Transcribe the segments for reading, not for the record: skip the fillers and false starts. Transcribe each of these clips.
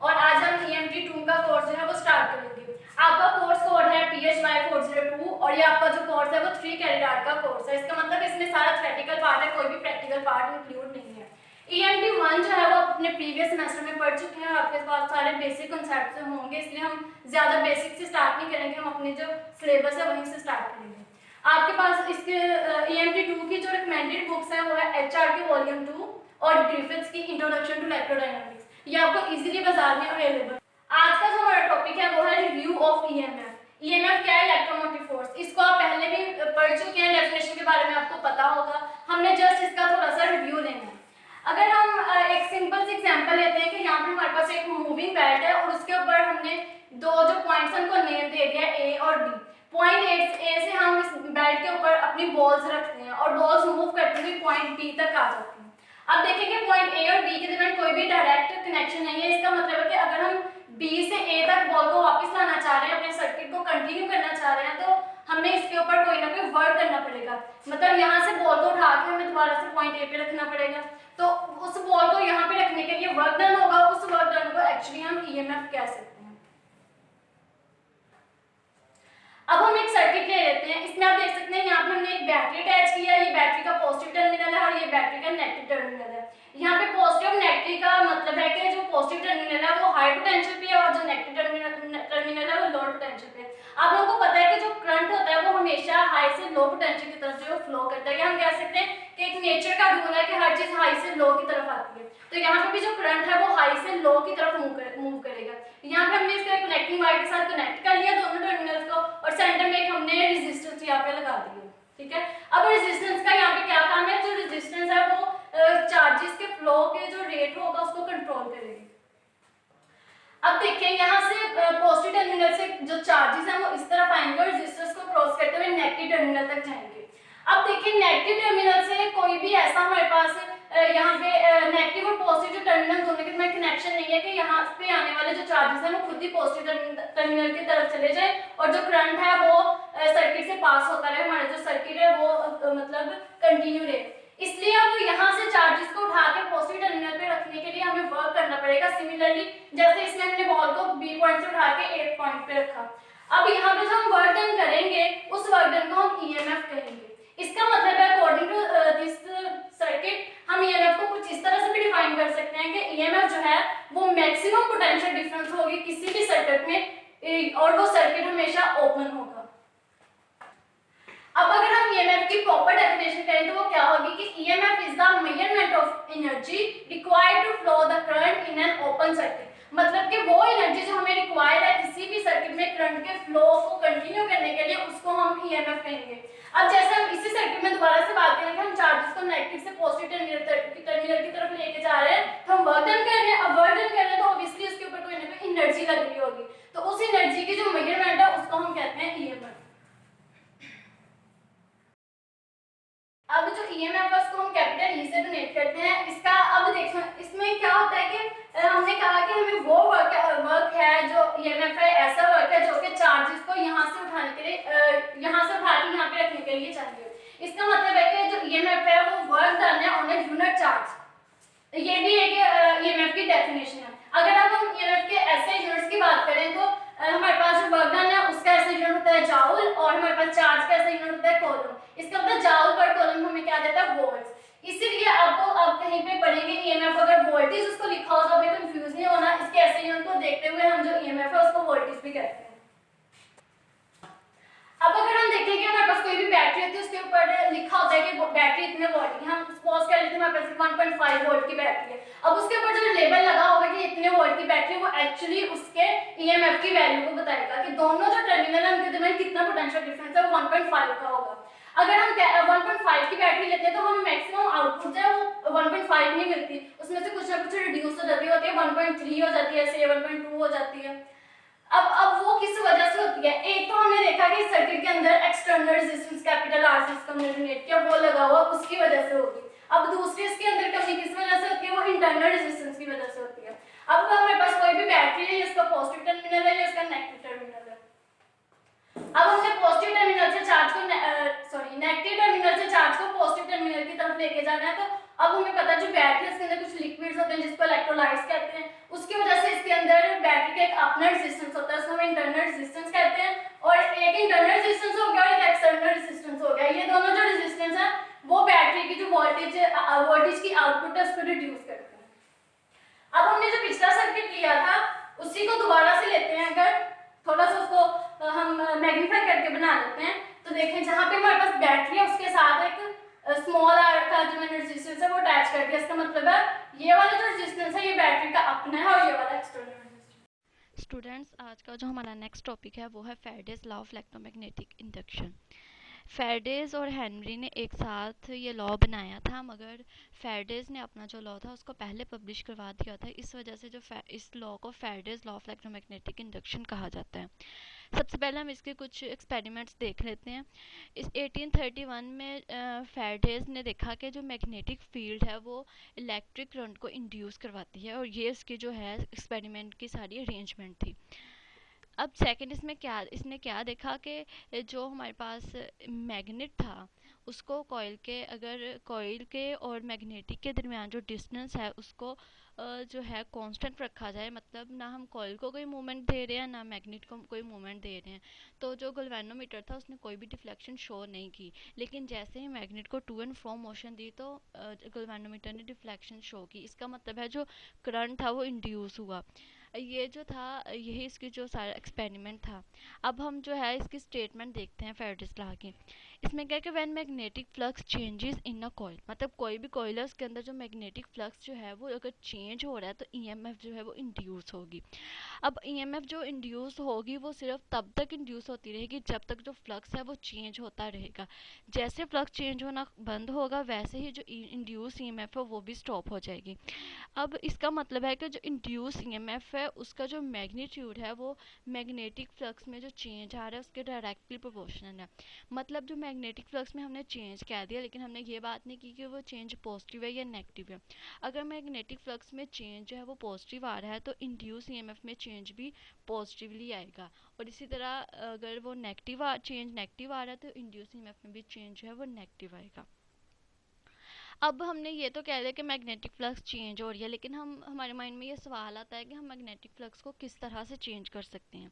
और आज हम EMT2 का कोर्स जो है वो स्टार्ट करेंगे। आपका कोर्स कोड है PHY402 और ये आपका जो कोर्स है वो 3 क्रेडिट आवर का कोर्स है। इसका मतलब इसमें सारा थ्योरेटिकल पार्ट है, कोई भी प्रैक्टिकल पार्ट इंक्लूड नहीं है। EMT1 जो है वो अपने प्रीवियस सेमेस्टर में पढ़ चुके हैं, आपके पास सारे बेसिक कॉन्सेप्ट्स होंगे, इसलिए हम ज़्यादा बेसिक से स्टार्ट नहीं करेंगे, हम अपने जो सिलेबस है वहीं से स्टार्ट करेंगे। आपके पास इसके EMT2 की जो रिकमेंडेड बुक्स हैं वो है HR के वॉल्यूम 2 और ग्रिफिथ्स की इंट्रोडक्शन टू इलेक्ट्रोडायनामिक्स, ये आपको इजीली बाजार में अवेलेबल। आज का जो हमारा टॉपिक है वो है रिव्यू ऑफ EMF। EMF क्या है? Electromotive force. इसको आप पहले भी पढ़ चुके हैं, डेफिनेशन के बारे में आपको पता होगा, हमने जस्ट इसका थोड़ा सा रिव्यू लेना है। अगर हम एक सिंपल सी एग्जांपल लेते हैं कि यहाँ पे हमारे पास एक मूविंग बेल्ट है और उसके ऊपर हमने दो जो पॉइंट्स उनको नेम दे दिया A और B। पॉइंट A से हम इस बेल्ट के ऊपर अपनी बॉल्स रखते हैं और बॉल्स मूव करते हुए पॉइंट B तक आ जाती हैं। अब देखेंगे पॉइंट A और B के दरमियान कोई भी डायरेक्ट कनेक्शन नहीं है। इसका मतलब है कि अगर हम B से A तक बॉल को वापस लाना चाह रहे हैं, अपने सर्किट को कंटिन्यू करना चाह रहे हैं, तो हमें इसके ऊपर कोई ना कोई वर्क करना पड़ेगा। मतलब यहाँ से बॉल को उठा के हमें दोबारा से पॉइंट A पे रखना पड़ेगा, तो उस बॉल को यहाँ पे रखने के लिए वर्क डन होगा। उस वर्क डन को एक्चुअली हम EMF कह सकते हैं। अब हम एक सर्किट ले लेते हैं, इसमें आप देख सकते हैं यहाँ पे हमने एक बैटरी अटैच किया है, ये बैटरी का पॉजिटिव टर्मिनल है और ये बैटरी का नेगेटिव टर्मिनल है। यहाँ पे पॉजिटिव और नेगेटिव का मतलब है कि जो पॉजिटिव टर्मिनल है वो हाई पोटेंशियल पे है और जो नेगेटिव टर्मिनल है वो लो पोटेंशियल पे है। आप लोगों को पता है कि जो करंट होता है वो हमेशा हाई से लो पोटेंशियल की तरफ जो फ्लो करता है। हम कह सकते हैं कि एक नेचर का रूल है कि हर चीज हाई से लो की तरफ आती है, तो यहाँ पे भी जो करंट है वो हाई से लो की तरफ मूव करेगा। यहाँ पे हमने इसको कनेक्टिंग वायर के साथ कनेक्ट कर लिया दोनों टर्मिनल्स को और सेंटर में एक हमने रेजिस्टेंस यहाँ पे लगा दी है, ठीक है। अब रेजिस्टेंस का यहाँ पे क्या काम है? जो रेजिस्टेंस है वो चार्जेस के फ्लो के जो रेट होगा उसको कंट्रोल करेगी। अब देखिए यहाँ से पॉजिटिव टर्मिनल से जो चार्जेस हैं वो इस तरफ आएंगे और रेजिस्टेंस को क्रॉस करते हुए नेगेटिव टर्मिनल तक जाएंगे। अब देखिए नेगेटिव टर्मिनल से कोई भी ऐसा हमारे पास यहाँ पे नेगेटिव और पॉजिटिव टर्मिनल दोनों के में कनेक्शन नहीं है कि यहाँ पे आने वाले जो चार्जेस हैं वो खुद ही पॉजिटिव टर्मिनल की तरफ चले जाए और जो करंट है वो सर्किट से पास होता रहे, हमारा जो सर्किट है वो मतलब कंटिन्यू रहे। इसलिए अब यहाँ से चार्जेस को उठा के पॉजिटिव टर्मिनल पे रखने के लिए हमें वर्क करना पड़ेगा। सिमिलरली जैसे इसमें हमने बॉल को B पॉइंट से उठा के A पॉइंट पे रखा, अब यहाँ पे जो हम वर्क डन करेंगे उस वर्क डन को हम EMF कहेंगे। इसका मतलब है अकॉर्डिंग टू दिस सर्किट हम EMF को कुछ इस तरह से भी डिफाइन कर सकते हैं कि EMF जो है वो मैक्सिमम पोटेंशियल डिफरेंस होगी किसी भी सर्किट में और वो सर्किट हमेशा ओपन होगा। अब अगर हम EMF की प्रॉपर डेफिनेशन करें तो वो क्या होगी कि EMF is the measurement of energy required to flow the current in an open circuit. मतलब कि वो एनर्जी जो हमें रिक्वायर है किसी भी सर्किट में करंट के फ्लो को कंटिन्यू करने के लिए उसको हम EMF कहेंगे। अब जैसे हम इसी सर्किट में दोबारा से बात करेंगे, हम चार्जेस को नेगेटिव से पॉजिटिव टर्मिनल की तरफ लेके जा रहे हैं, तो हम वर्क डन कर रहे हैं। अब वर्क डन कर रहे हैं तो ऑब्वियसली उसके ऊपर कोई ना कोई एनर्जी लग रही होगी, तो उस एनर्जी की जो मेजरमेंट है उसको हम कहते हैं EMF। अब जो EMF है उसको हम कैपिटल E से डोनेट करते हैं। इसका अब देखो इसमें क्या होता है कि हमने कहा कि हमें वो वर्क है जो EMF है, ऐसा वर्क है जो कि चार्जेस को यहाँ से उठाने के लिए यहाँ से उठा के यहाँ पे रखने के लिए चाहिए। इसका मतलब है कि जो EMF है वो वर्क डन है ऑन अ यूनिट चार्ज। ये भी एक EMF की डेफिनेशन है। अगर अब हम EMF के ऐसे यूनिट्स की बात करें तो हमारे पास जो वर्क डन है उसका ऐसा यूनिट होता है जाउल और हमारे पास चार्ज का ऐसा यूनिट होता है कूलम। इसका मतलब जाउल पर कूलम हमें क्या देता है? वोल्ट्स। इसीलिए आपको अब कहीं पे पढ़ेंगे EMF अगर वोल्टेज उसको लिखा हो तो हमें कंफ्यूज नहीं होना। इसके ऐसे यूनिट को देखते हुए हम जो EMF है उसको वोल्टेज भी कहते हैं। अब अगर हम देखें कि हमारे पास कोई भी बैटरी होती है उसके ऊपर लिखा होता है कि बैटरी इतने वोल्ट की, हम सपोज कर लेते हैं हमारे पास 1.5 वोल्ट की बैटरी है। अब उसके ऊपर जो लेबल लगा होगा कि इतने वोल्ट की बैटरी, वो एक्चुअली उसके EMF की वैल्यू को बताएगा कि दोनों जो टर्मिनल है उनके दरमियान कितना पोटेंशियल डिफरेंस है, वो 1.5 का होगा। अगर हम 1.5 की बैटरी लेते हैं तो हमें मैक्सिमम आउटपुट जो है वो 1.5 नहीं मिलती, उसमें से कुछ ना कुछ रिड्यूस हो जाती होती है, 1.3 हो जाती है, ऐसे 1.2 हो जाती है। अब वो किस वजह से होती है? एक तो हमने देखा कि सर्किट के अंदर एक्सटर्नल रेजिस्टेंस कैपिटल R से इसका हमने रिलेट किया, वो लगा हुआ उसकी वजह से होगी। अब दूसरी इसके अंदर कमी किस वजह से होती है? वो इंटरनल रेजिस्टेंस की वजह से होती है। अब हमारे पास कोई भी बैटरी है, इसका पॉजिटिव टर्मिनल है या इसका नेगेटिव टर्मिनल है। अब हमने पॉजिटिव टर्मिनल से चार्ज को नेगेटिव टर्मिनल से चार्ज को पॉजिटिव टर्मिनल की तरफ लेके जाना है। तो अब हमें पता है जो बैटरी है उसके अंदर कुछ लिक्विड्स होते हैं जिसको इलेक्ट्रोलाइट्स कहते हैं, उसकी वजह से इसके अंदर बैटरी का एक अपना रेजिस्टेंस होता है, उसको हम इंटरनल रेजिस्टेंस कहते हैं। और एक इंटरनल रेजिस्टेंस हो गया और एक एक्सटर्नल रेजिस्टेंस हो गया। ये दोनों जो रेजिस्टेंस है वो बैटरी की जो वोल्टेज की आउटपुट है उसको रिड्यूस करते हैं। अब हमने जो पिछला सर्किट लिया था उसी को दोबारा से लेते हैं, अगर थोड़ा सा उसको हम मैग्नीफाई करके बना लेते हैं तो देखें जहाँ पे हमारे पास बैटरी है उसके साथ एक स्मॉल आर का जो मैंने रेजिस्टेंस है वो अटैच कर दिया। इसका मतलब है ये वाला जो रेजिस्टेंस है ये बैटरी का अपना है और ये वाला एक्सटर्नल रेजिस्टेंस। स्टूडेंट्स, आज का जो हमारा नेक्स्ट टॉपिक है वो है Faraday's law of electromagnetic induction. Faraday's और हेनरी ने एक साथ ये लॉ बनाया था, मगर फैराडेज ने अपना जो लॉ था उसको पहले पब्लिश करवा दिया था। इस वजह से जो इस लॉ को Faraday's law of electromagnetic induction कहा जाता है। सबसे पहले हम इसके कुछ एक्सपेरिमेंट्स देख लेते हैं। इस 1831 में फैराडेज ने देखा कि जो मैग्नेटिक फील्ड है वो इलेक्ट्रिक करंट को इंड्यूस करवाती है, और ये इसकी जो है एक्सपेरिमेंट की सारी अरेंजमेंट थी। अब सेकंड इसने क्या देखा कि जो हमारे पास मैग्नेट था उसको कॉइल के और मैग्नेटिक के दरमियान जो डिस्टेंस है उसको जो है कांस्टेंट रखा जाए, मतलब ना हम कॉइल को कोई मूवमेंट दे रहे हैं ना मैग्नेट को कोई मूवमेंट दे रहे हैं। तो जो गैल्वेनोमीटर था उसने कोई भी डिफ्लेक्शन शो नहीं की, लेकिन जैसे ही मैग्नेट को टू एंड फ्रो मोशन दी तो गैल्वेनोमीटर ने डिफ्लेक्शन शो की। इसका मतलब है जो करंट था वो इंड्यूस हुआ। ये जो था यही इसकी जो सारा एक्सपेरिमेंट था। अब हम जो है इसकी स्टेटमेंट देखते हैं फैराडेज लॉ की। इसमें क्या है कि when magnetic flux changes in a coil, मतलब कोई भी कॉइल है उसके अंदर जो मैग्नेटिक फ्लक्स जो है वो अगर चेंज हो रहा है तो ईएमएफ जो है वो इंड्यूस होगी। अब ईएमएफ जो इंड्यूस होगी वो सिर्फ तब तक इंड्यूस होती रहेगी जब तक जो फ्लक्स है वो चेंज होता रहेगा। जैसे फ्लक्स चेंज होना बंद होगा वैसे ही जो इंड्यूस ईएमएफ है वो भी स्टॉप हो जाएगी। अब इसका मतलब है कि जो इंड्यूस ईएमएफ है उसका जो मैग्नीट्यूड है वो मैग्नेटिक फ्लक्स में जो चेंज आ रहा है उसके डायरेक्टली प्रोपोर्शनल है। मतलब जो मैग्नेटिक फ्लक्स में हमने चेंज कह दिया, लेकिन हमने ये बात नहीं की कि वो चेंज पॉजिटिव है या नेगेटिव है। अगर मैग्नेटिक फ्लक्स में चेंज जो है वो पॉजिटिव आ रहा है तो इंड्यूस ईएमएफ में चेंज भी पॉजिटिवली आएगा, और इसी तरह अगर वो चेंज नेगेटिव आ रहा है तो इंड्यूस ईएमएफ में भी चेंज जो है वो नेगेटिव आएगा। अब हमने ये तो कह दिया कि मैग्नेटिक फ्लक्स चेंज हो रही है, लेकिन हमारे माइंड में ये सवाल आता है कि हम मैग्नेटिक फ्लक्स को किस तरह से चेंज कर सकते हैं।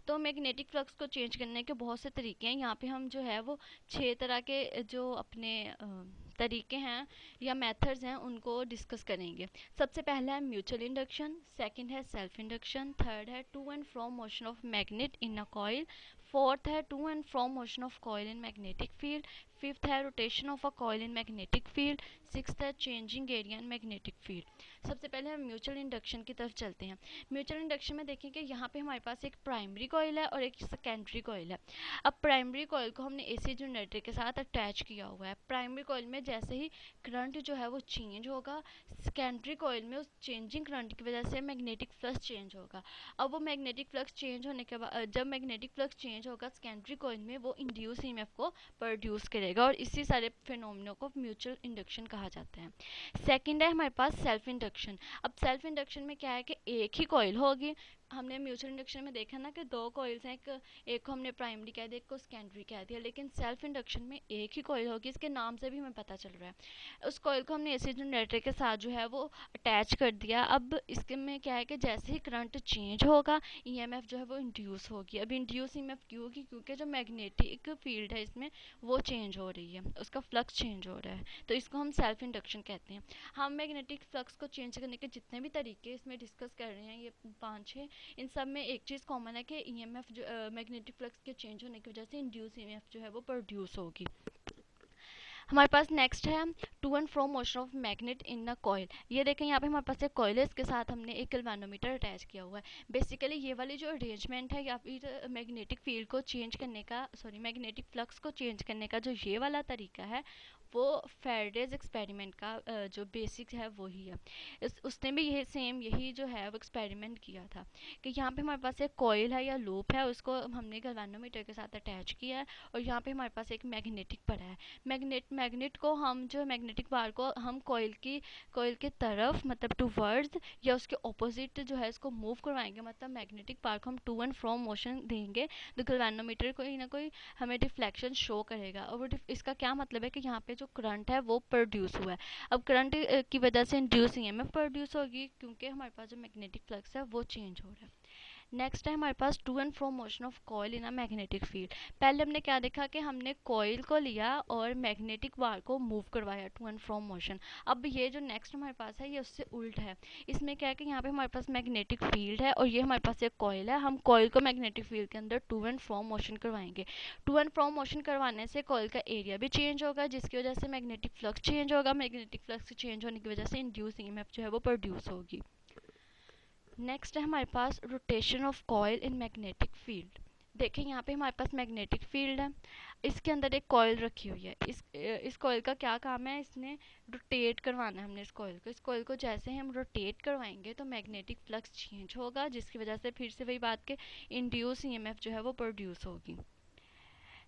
तो मैग्नेटिक फ्लक्स को चेंज करने के बहुत से तरीके हैं। यहाँ पे हम जो है वो 6 तरह के जो अपने तरीके हैं या मेथड्स हैं उनको डिस्कस करेंगे। सबसे पहला है म्यूचुअल इंडक्शन, सेकंड है सेल्फ इंडक्शन, थर्ड है to and fro motion of magnet in a coil, fourth है to and fro motion of coil in magnetic field, fifth है rotation of a coil in magnetic field, sixth है changing area in magnetic field. सबसे पहले हम mutual induction की तरफ चलते हैं। म्यूचुअल इंडक्शन में देखें कि यहाँ पे हमारे पास एक प्राइमरी कॉइल है और एक सेकेंडरी कॉइल है। अब प्राइमरी कॉइल को हमने एसी जनरेटर के साथ अटैच किया हुआ है। प्राइमरी कॉइल में जैसे ही करंट जो है वो चेंज होगा, सेकेंडरी कॉइल में उस चेंजिंग करंट की वजह से मैग्नेटिक फ्लक्स चेंज होगा। अब वो मैग्नेटिक फ्लक्स चेंज होने के बाद जब मैग्नेटिक फ्लक्स चेंज होगा सेकेंडरी कॉइल में वो इंड्यूस ईएमएफ को प्रोड्यूस करेगा, और इसी सारे फिनोमिना को म्यूचुअल इंडक्शन कहा जाता है। सेकंड है हमारे पास सेल्फ इंडक्शन। अब सेल्फ इंडक्शन में क्या है कि एक ही कॉइल होगी। हमने म्यूचुअल इंडक्शन में देखा ना कि दो कॉइल्स हैं, एक को हमने प्राइमरी कह दिया, एक को सेकेंडरी कह दिया, लेकिन सेल्फ इंडक्शन में एक ही कॉइल होगी। इसके नाम से भी हमें पता चल रहा है। उस कॉइल को हमने एसी जनरेटर के साथ जो है वो अटैच कर दिया। अब इसके में क्या है कि जैसे ही करंट चेंज होगा ईएमएफ जो है वो इंड्यूस होगी। अब इंड्यूस ईएमएफ क्यों होगी? क्योंकि जो मैग्नेटिक फील्ड है इसमें वो चेंज हो रही है, उसका फ्लक्स चेंज हो रहा है, तो इसको हम सेल्फ इंडक्शन कहते हैं। हम मैग्नेटिक फ्लक्स को चेंज करने के जितने भी तरीके इसमें डिस्कस कर रहे हैं, ये 5-6, इन सब में एक चीज़ कॉमन है कि ईएमएफ जो मैग्नेटिक फ्लक्स के चेंज होने की वजह से इंड्यूस ईएमएफ जो है वो प्रोड्यूस होगी। हमारे पास नेक्स्ट है to and fro motion of magnet in a coil. ये देखें यहाँ पे हमारे पास एक कॉइल है, इसके साथ हमने एक गैल्वेनोमीटर अटैच किया हुआ है। बेसिकली ये वाली जो अरेंजमेंट है या फिर मैग्नेटिक फील्ड को चेंज करने का मैग्नेटिक फ्लक्स को चेंज करने का जो ये वाला तरीका है वो फैराडेज एक्सपेरिमेंट का जो बेसिक है वही है। उसने भी यही जो है वो एक्सपेरिमेंट किया था कि यहाँ पे हमारे पास एक कॉइल है या लूप है, उसको हमने गैल्वेनोमीटर के साथ अटैच किया है, और यहाँ पे हमारे पास एक मैग्नेटिक पड़ा है। मैग्नेट को हम जो मैग्नेटिक बार को हम कॉइल की तरफ मतलब टूवर्ड्स या उसके ऑपोजिट जो है इसको मूव करवाएंगे, मतलब मैग्नेटिक बार को हम टू एंड फ्रो मोशन देंगे तो गैल्वेनोमीटर कोई ना कोई हमें डिफ्लेक्शन शो करेगा। और वो इसका क्या मतलब है कि यहाँ पे जो जो करंट है वो प्रोड्यूस हुआ है। अब करंट की वजह से इंड्यूस ईएमएफ प्रोड्यूस होगी क्योंकि हमारे पास जो मैग्नेटिक फ्लक्स है वो चेंज हो रहा है। नेक्स्ट है हमारे पास to and fro motion of coil in a magnetic field. पहले हमने क्या देखा कि हमने कॉइल को लिया और मैग्नेटिक वायर को मूव करवाया, टू एंड फ्रो मोशन। अब ये जो नेक्स्ट हमारे पास है ये उससे उल्ट है। इसमें क्या है कि यहाँ पे हमारे पास मैग्नेटिक फील्ड है और ये हमारे पास एक कॉइल है। हम कॉइल को मैग्नेटिक फील्ड के अंदर टू एंड फ्रो मोशन करवाएंगे। टू एंड फ्रो मोशन करवाने से कॉइल का एरिया भी चेंज होगा जिसकी वजह से मैग्नेटिक फ्लक्स चेंज होगा। मैग्नेटिक फ्लक्स चेंज होने की वजह से इंड्यूस ईएमएफ जो है वो प्रोड्यूस होगी। नेक्स्ट है हमारे पास rotation of coil in magnetic field. देखें यहाँ पे हमारे पास मैग्नेटिक फील्ड है, इसके अंदर एक कॉइल रखी हुई है। इस कॉइल का क्या काम है, इसने रोटेट करवाना है हमने इस कॉइल को। इस कॉइल को जैसे हम रोटेट करवाएंगे तो मैग्नेटिक फ्लक्स चेंज होगा जिसकी वजह से फिर से वही बात के इंड्यूस ईएमएफ जो है वो प्रोड्यूस होगी।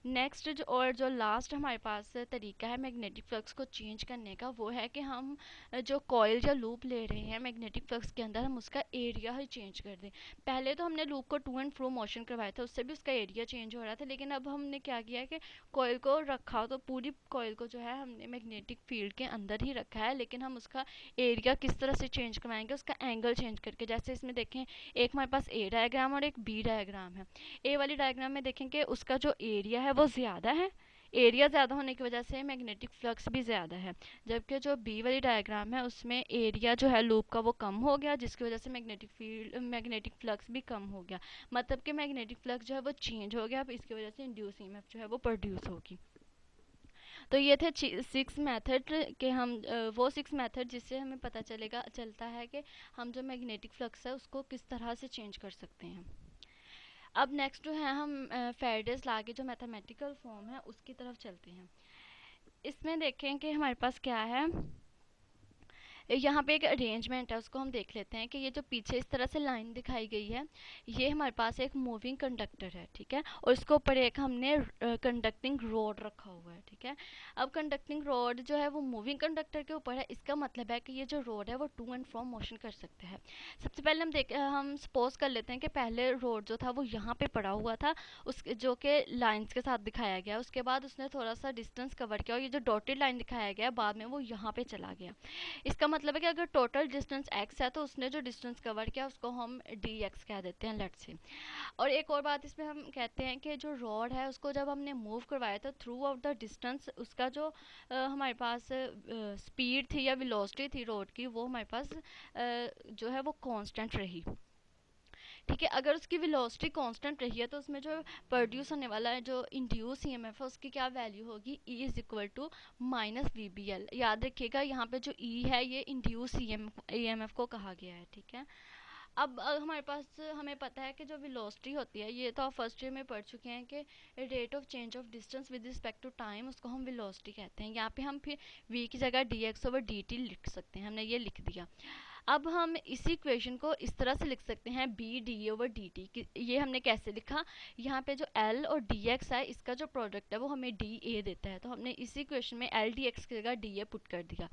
नेक्स्ट जो लास्ट हमारे पास तरीका है मैग्नेटिक फ्लक्स को चेंज करने का वो है कि हम जो कॉइल या लूप ले रहे हैं मैग्नेटिक फ्लक्स के अंदर हम उसका एरिया ही चेंज कर दें। पहले तो हमने लूप को टू एंड फ्रो मोशन करवाया था, उससे भी उसका एरिया चेंज हो रहा था, लेकिन अब हमने क्या किया है कि कॉइल को रखा तो पूरी कॉइल को जो है हमने मैग्नेटिक फील्ड के अंदर ही रखा है, लेकिन हम उसका एरिया किस तरह से चेंज करवाएंगे, उसका एंगल चेंज करके। जैसे इसमें देखें एक हमारे पास ए डायग्राम और एक बी डायग्राम है। ए वाली डायग्राम में देखेंगे उसका जो एरिया है वो ज़्यादा है, एरिया ज़्यादा होने की वजह से मैग्नेटिक फ्लक्स भी ज़्यादा है। जबकि जो बी वाली डायग्राम है उसमें एरिया जो है लूप का वो कम हो गया जिसकी वजह से मैग्नेटिक फ्लक्स भी कम हो गया। मतलब कि मैग्नेटिक फ्लक्स जो है वो चेंज हो गया, अब इसकी वजह से इंड्यूस ईएमएफ जो है वो प्रोड्यूस होगी। तो ये थे 6 मेथड के हम वो 6 मेथड जिससे हमें पता चलता है कि हम जो मैग्नेटिक फ्लक्स है उसको किस तरह से चेंज कर सकते हैं। अब नेक्स्ट जो है हम फेराडेज लॉ के जो मैथमेटिकल फॉर्म है उसकी तरफ चलते हैं। इसमें देखें कि हमारे पास क्या है, यहाँ पे एक अरेंजमेंट है उसको हम देख लेते हैं कि ये जो पीछे इस तरह से लाइन दिखाई गई है ये हमारे पास एक मूविंग कंडक्टर है, ठीक है, और इसके ऊपर एक हमने कंडक्टिंग रोड रखा हुआ है, ठीक है। अब कंडक्टिंग रोड जो है वो मूविंग कंडक्टर के ऊपर है, इसका मतलब है कि ये जो रोड है वो टू एंड फ्रो मोशन कर सकते हैं। सबसे पहले हम सपोज कर लेते हैं कि पहले रोड जो था वो यहाँ पे पड़ा हुआ था, उस जो कि लाइन्स के साथ दिखाया गया, उसके बाद उसने थोड़ा सा डिस्टेंस कवर किया और ये जो डॉटेड लाइन दिखाया गया बाद में वो यहाँ पे चला गया। इसका मतलब है कि अगर टोटल डिस्टेंस x है तो उसने जो डिस्टेंस कवर किया उसको हम dx कह देते हैं, लेट्स से। और एक और बात इसमें हम कहते हैं कि जो रॉड है उसको जब हमने मूव करवाया था थ्रू आउट द डिस्टेंस उसका जो हमारे पास स्पीड थी या वेलोसिटी थी रोड की वो हमारे पास जो है वो कांस्टेंट रही, ठीक है। अगर उसकी वेलोसिटी कांस्टेंट रही है तो उसमें जो प्रोड्यूस होने वाला है जो इंड्यूस ईएमएफ है उसकी क्या वैल्यू होगी, E is equal to minus VBL। याद रखिएगा यहाँ पे जो E है ये इंड्यूस ईएमएफ को कहा गया है, ठीक है। अब हमारे पास हमें पता है कि जो वेलोसिटी होती है ये तो आप फर्स्ट ईयर में पढ़ चुके हैं कि rate of change of distance with respect to time उसको हम वेलोसिटी कहते हैं। यहाँ पे हम फिर v की जगह dx/dt लिख सकते हैं, हमने ये लिख दिया। अब हम इसी इक्वेशन को इस तरह से लिख सकते हैं b/d/dt। ये हमने कैसे लिखा, यहाँ पे जो l और dx है इसका जो प्रोडक्ट है वो हमें dA देता है, तो हमने इसी इक्वेशन में l dx की जगह dA पुट कर दिया।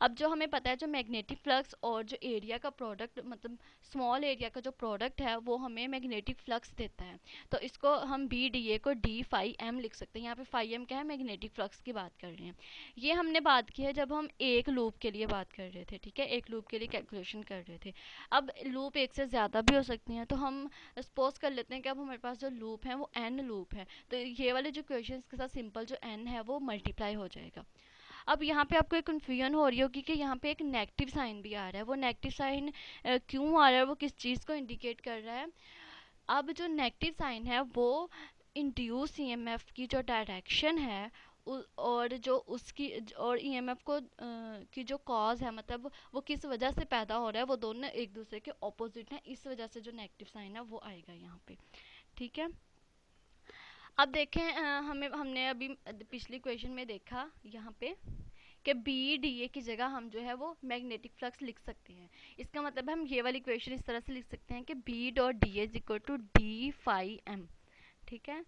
अब जो हमें पता है जो मैग्नेटिक फ्लक्स और जो एरिया का प्रोडक्ट मतलब स्मॉल एरिया का जो प्रोडक्ट है वो हमें मैग्नेटिक फ्लक्स देता है, तो इसको हम b/dA को d∅m लिख सकते हैं। यहाँ पे ∅m क्या है, मैग्नेटिक फ्लक्स की बात कर रहे हैं। ये हमने बात की है जब हम एक लूप के लिए बात कर रहे थे, ठीक है, एक लूप के लिए कैलकुलेशन कर रहे थे। अब लूप एक से ज़्यादा भी हो सकती हैं, तो हम सपोज कर लेते हैं कि अब हमारे पास जो लूप है वो n लूप है, तो ये वाले जो क्वेश्चन के साथ सिंपल जो n है वो मल्टीप्लाई हो जाएगा। अब यहाँ पे आपको एक कन्फ्यूजन हो रही होगी कि यहाँ पे एक नेगेटिव साइन भी आ रहा है, वो नेगेटिव साइन क्यों आ रहा है, वो किस चीज़ को इंडिकेट कर रहा है। अब जो नेगेटिव साइन है वो इंड्यूस ईएमएफ की जो डायरेक्शन है और जो उसकी और ईएमएफ को की जो कॉज है मतलब वो किस वजह से पैदा हो रहा है वो दोनों एक दूसरे के ऑपोजिट हैं, इस वजह से जो नेगेटिव साइन है वो आएगा यहाँ पे, ठीक है। अब देखें हमने अभी पिछली क्वेश्चन में देखा यहाँ पे कि b/dA की जगह हम जो है वो मैग्नेटिक फ्लक्स लिख सकते हैं। इसका मतलब हम ये वाली इक्वेशन इस तरह से लिख सकते हैं कि b.da is equal to d∅m, ठीक है।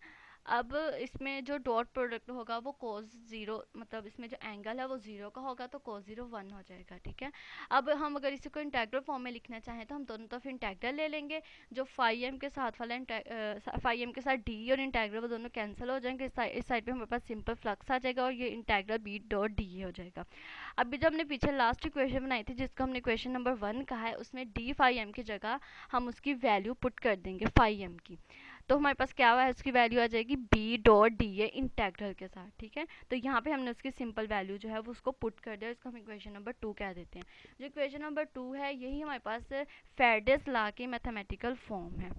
अब इसमें जो डॉट प्रोडक्ट होगा वो cos ज़ीरो, मतलब इसमें जो एंगल है वो ज़ीरो का होगा, तो cos ज़ीरो 1 हो जाएगा, ठीक है। अब हम अगर इसी को इंटेग्रल फॉर्म में लिखना चाहें तो हम दोनों तरफ इंटेग्रल ले लेंगे। जो फाई एम के साथ वाला फाई एम के साथ डी और इंटेग्रल वो दोनों कैंसिल हो जाएंगे। इस साइड पे हमारे पास सिंपल फ्लक्स आ जाएगा और ये इंटेग्रल बी डॉट डी हो जाएगा। अभी जब हमने पीछे लास्ट इक्वेशन बनाई थी जिसको हमने इक्वेशन नंबर 1 कहा है, उसमें डी फाई एम की जगह हम उसकी वैल्यू पुट कर देंगे फाई एम की। तो हमारे पास क्या हुआ है, उसकी वैल्यू आ जाएगी b dot d a integral के साथ, ठीक है। तो यहाँ पे हमने उसकी सिंपल वैल्यू जो है वो उसको पुट कर दिया, इसको हम इक्वेशन नंबर 2 कह देते हैं। जो इक्वेशन नंबर 2 है यही हमारे पास फेरडेस लॉ की मैथमेटिकल फॉर्म है।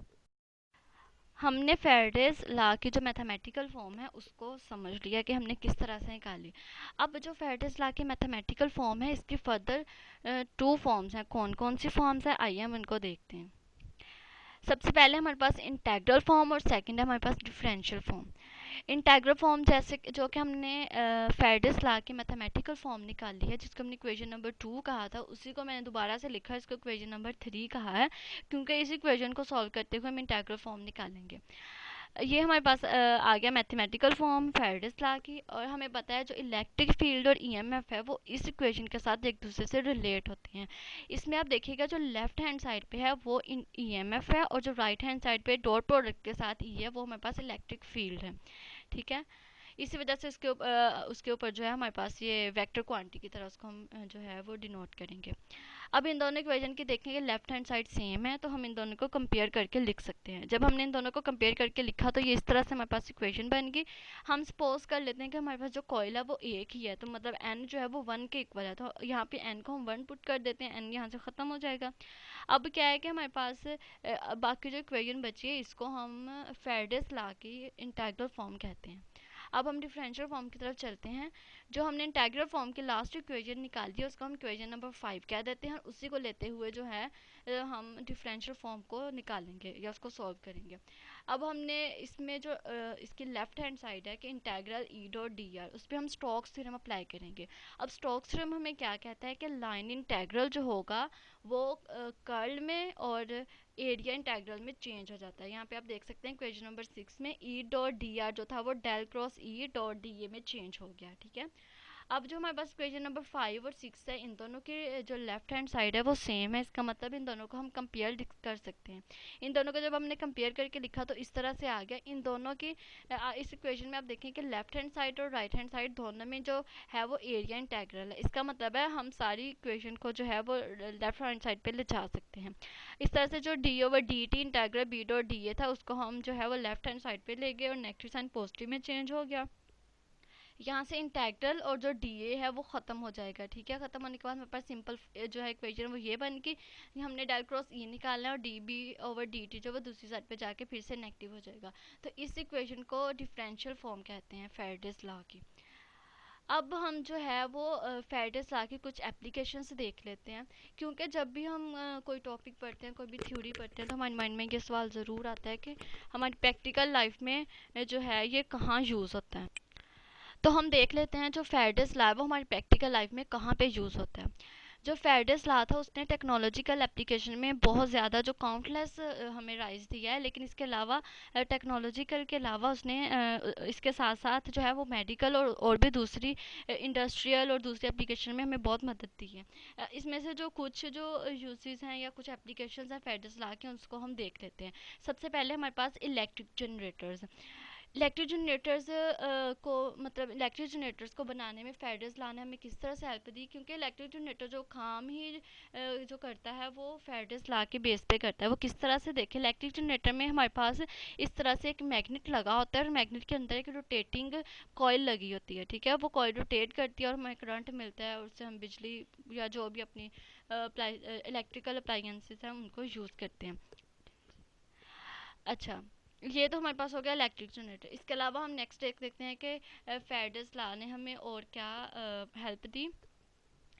हमने फेरडेस लॉ की जो मैथमेटिकल फॉर्म है उसको समझ लिया कि हमने किस तरह से निकाली। अब जो फेरडेस लॉ की मैथमेटिकल फॉर्म है इसकी फर्दर 2 फॉर्म्स हैं। कौन कौन सी फॉर्म्स है, आइए हम इनको देखते हैं। सबसे पहले हमारे पास इंटेग्रल फॉर्म और सेकंड है हमारे पास डिफरेंशियल फॉर्म। इंटेग्रल फॉर्म जैसे जो कि हमने फेरडेस लॉ की मैथमेटिकल फॉर्म निकाली है जिसको हमने इक्वेशन नंबर 2 कहा था, उसी को मैंने दोबारा से लिखा है, इसको इक्वेशन नंबर 3 कहा है, क्योंकि इस इक्वेशन को सॉल्व करते हुए हम इंटेग्रल फॉर्म निकालेंगे। ये हमारे पास आ गया मैथमेटिकल फॉर्म फेरडेस लॉ की। और हमें पता है जो इलेक्ट्रिक फील्ड और ईएमएफ है वो इस इक्वेशन के साथ एक दूसरे से रिलेट होते हैं। इसमें आप देखिएगा जो लेफ्ट हैंड साइड पे है वो ईएमएफ है और जो राइट हैंड साइड पे डॉट प्रोडक्ट के साथ ई है वो हमारे पास इलेक्ट्रिक फील्ड है, ठीक है। इसी वजह से उसके ऊपर जो है हमारे पास ये वेक्टर क्वांटिटी की तरह उसको हम जो है वो डिनोट करेंगे। अब इन दोनों इक्वेशन की देखेंगे लेफ्ट हैंड साइड सेम है तो हम इन दोनों को कंपेयर करके लिख सकते हैं। जब हमने इन दोनों को कंपेयर करके लिखा तो ये इस तरह से हमारे पास इक्वेशन बन गई। हम सपोज कर लेते हैं कि हमारे पास जो कॉइल है वो एक ही है, तो मतलब एन जो है वो 1 के इक्वल है, तो यहाँ पे एन को हम 1 पुट कर देते हैं, एन यहाँ से ख़त्म हो जाएगा। अब क्या है कि हमारे पास बाकी जो इक्वेशन बची है इसको हम फेरडेस लॉ की इंटेग्रल फॉर्म कहते हैं। अब हम डिफरेंशियल फॉर्म की तरफ चलते हैं। जो हमने इंटेग्रल फॉर्म की लास्ट इक्वेशन निकाल दी उसको हम इक्वेशन नंबर 5 कह देते हैं, उसी को लेते हुए जो है हम डिफरेंशियल फॉर्म को निकालेंगे या उसको सॉल्व करेंगे। अब हमने इसमें जो इसकी लेफ्ट हैंड साइड है कि इंटेग्रल ई डॉट डी आर, उस पर हम स्टोक्स थ्योरम अप्लाई करेंगे। अब स्टोक्स थ्योरम हमें क्या कहता है कि लाइन इंटेग्रल जो होगा वो कर्ल में और एरिया इंटेग्रल में चेंज हो जाता है। यहाँ पे आप देख सकते हैं इक्वेशन नंबर 6 में ई डॉट डी आर जो था वो del cross e dot d a में चेंज हो गया, ठीक है। अब जो हमारे पास इक्वेशन नंबर 5 और 6 है इन दोनों की जो लेफ्ट हैंड साइड है वो सेम है, इसका मतलब इन दोनों को हम कंपेयर कर सकते हैं। इन दोनों को जब हमने कंपेयर करके लिखा तो इस तरह से आ गया। इन दोनों की इस इक्वेशन में आप देखें कि लेफ्ट हैंड साइड और राइट हैंड साइड दोनों में जो है वो एरिया इंटेग्रल है, इसका मतलब है हम सारी इक्वेशन को जो है वो लेफ्ट हैंड साइड पे ले जा सकते हैं। इस तरह से जो d over d t integral b dot d a था उसको हम जो है वो लेफ्ट हैंड साइड पे ले गए और नेगेटिव साइन पॉजिटिव में चेंज हो गया। यहाँ से इंटेग्रल और जो डी ए है वो ख़त्म हो जाएगा, ठीक है। ख़त्म होने के बाद मेरे पास सिंपल जो है इक्वेशन वो ये बन गई। हमने डेल क्रॉस ई निकालना है और d b over d t जो वो दूसरी साइड पे जाके फिर से नेगेटिव हो जाएगा। तो इस इक्वेशन को डिफरेंशियल फॉर्म कहते हैं फेरडेस लॉ की। अब हम जो है वो फेरडेस लॉ की कुछ एप्लीकेशंस देख लेते हैं, क्योंकि जब भी हम कोई टॉपिक पढ़ते हैं कोई भी थ्योरी पढ़ते हैं तो हमारे माइंड में ये सवाल ज़रूर आता है कि हमारी प्रैक्टिकल लाइफ में जो है ये कहाँ यूज़ होता है। तो हम देख लेते हैं जो फेरडेस लॉ है वो हमारी प्रैक्टिकल लाइफ में कहाँ पे यूज़ होता है। जो फेरडेस लॉ था उसने टेक्नोलॉजिकल एप्लीकेशन में बहुत ज़्यादा जो काउंटलेस हमें राइज दिया है, लेकिन इसके अलावा टेक्नोलॉजिकल के अलावा उसने इसके साथ साथ जो है वो मेडिकल और भी दूसरी इंडस्ट्रियल और दूसरी एप्लीकेशन में हमें बहुत मदद दी है। इसमें से जो कुछ जो यूसेस हैं या कुछ एप्लीकेशंस हैं फेरडेस लॉ के उसको हम देख लेते हैं। सबसे पहले हमारे पास इलेक्ट्रिक जनरेटर्स। इलेक्ट्रिक जनरेटर्स को मतलब इलेक्ट्रिक जनरेटर्स को बनाने में फेरडेस लॉ ने हमें किस तरह से हेल्प दी, क्योंकि इलेक्ट्रिक जनरेटर जो काम ही जो करता है वो फेरडेस लॉ के बेस पे करता है। वो किस तरह से देखें, इलेक्ट्रिक जनरेटर में हमारे पास इस तरह से एक मैग्नेट लगा होता है और मैग्नेट के अंदर एक रोटेटिंग कॉइल लगी होती है, ठीक है। वो कॉइल रोटेट करती है और हमें करंट मिलता है और उससे हम बिजली या जो भी अपनी इलेक्ट्रिकल अप्लायंसेस हैं उनको यूज़ करते हैं। अच्छा, ये तो हमारे पास हो गया इलेक्ट्रिक जनरेटर। इसके अलावा हम नेक्स्ट एक देखते हैं कि फेरडेस लॉ ने हमें और क्या हेल्प दी।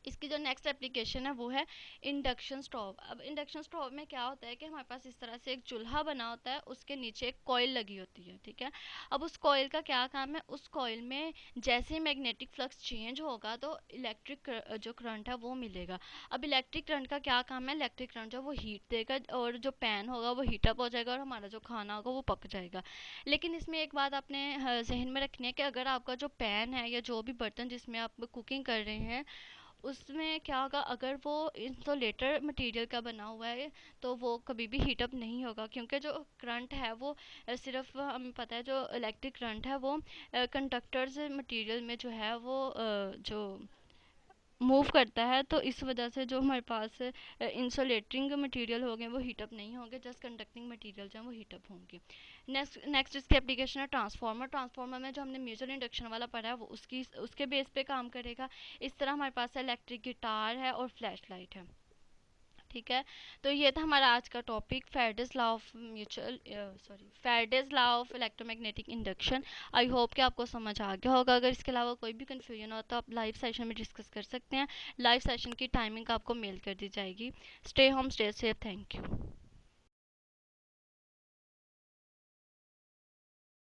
इसकी जो नेक्स्ट एप्लीकेशन है वो है इंडक्शन स्टोव। अब इंडक्शन स्टोव में क्या होता है कि हमारे पास इस तरह से एक चूल्हा बना होता है, उसके नीचे एक कॉइल लगी होती है, ठीक है। अब उस कॉइल का क्या काम है, उस कॉइल में जैसे ही मैग्नेटिक फ्लक्स चेंज होगा तो इलेक्ट्रिक जो करंट है वो मिलेगा। अब इलेक्ट्रिक करंट का क्या काम है, इलेक्ट्रिक करंट जो वो हीट देगा और जो पैन होगा वो हीटअप हो जाएगा और हमारा जो खाना होगा वो पक जाएगा। लेकिन इसमें एक बात आपने जहन में रखनी है कि अगर आपका जो पैन है या जो भी बर्तन जिसमें आप कुकिंग कर रहे हैं उसमें क्या होगा, अगर वो इंसुलेटर मटेरियल का बना हुआ है तो वो कभी भी हीटअप नहीं होगा, क्योंकि जो करंट है वो सिर्फ हमें पता है जो इलेक्ट्रिक करंट है वो कंडक्टर्स मटेरियल में जो है वो जो मूव करता है। तो इस वजह से जो हमारे पास इंसुलेटिंग मटेरियल होंगे वो हीटअप नहीं होंगे, जस्ट कंडक्टिंग मटेरियल जो हैं वो हीटअप होंगे। नेक्स्ट इसकी एप्लीकेशन है ट्रांसफार्मर। ट्रांसफार्मर में जो हमने म्यूचुअल इंडक्शन वाला पढ़ा है वो उसके बेस पे काम करेगा। इस तरह हमारे पास इलेक्ट्रिक गिटार है और फ्लैश लाइट है, ठीक है। तो ये था हमारा आज का topic, Faraday's law of electromagnetic induction. I hope कि आपको समझ आ गया होगा। अगर इसके अलावा कोई भी कन्फ्यूजन हो तो आप लाइव सेशन में डिस्कस कर सकते हैं। लाइव सेशन की टाइमिंग आपको मेल कर दी जाएगी। Stay home, stay safe, thank you.